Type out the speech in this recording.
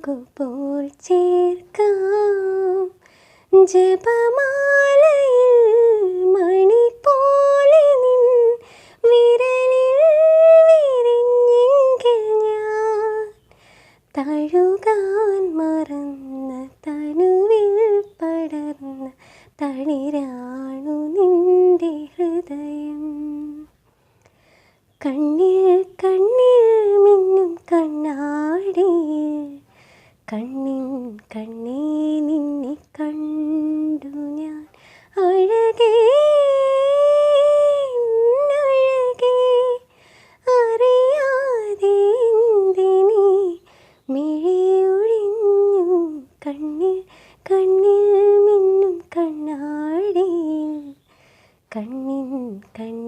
മെഴുകുപോൽ ചേർക്കാം ജപമാലയിൽ മണി പോലെ നിൻ വിരലിൽ വിരിഞ്ഞെങ്കിൽ ഞാൻ തഴുകാൻ മറന്ന തനുവിൽ പടർന്ന തളിരാണു നിന്റെ ഹൃദയം. കണ്ണിൽ കണ്ണിൽ മിന്നും കണ്ണാടിയിൽ കണ്ണിൻ കണ്ണേ നിന്നെ കണ്ടു ഞാൻ. അഴകേ അഴകേ അറിയാതെ എന്തിനീ മിഴിയൊഴിഞ്ഞു. കണ്ണിൽ കണ്ണിൽ മിന്നും കണ്ണാടിയിൽ കണ്ണിൻ കണ്ണേ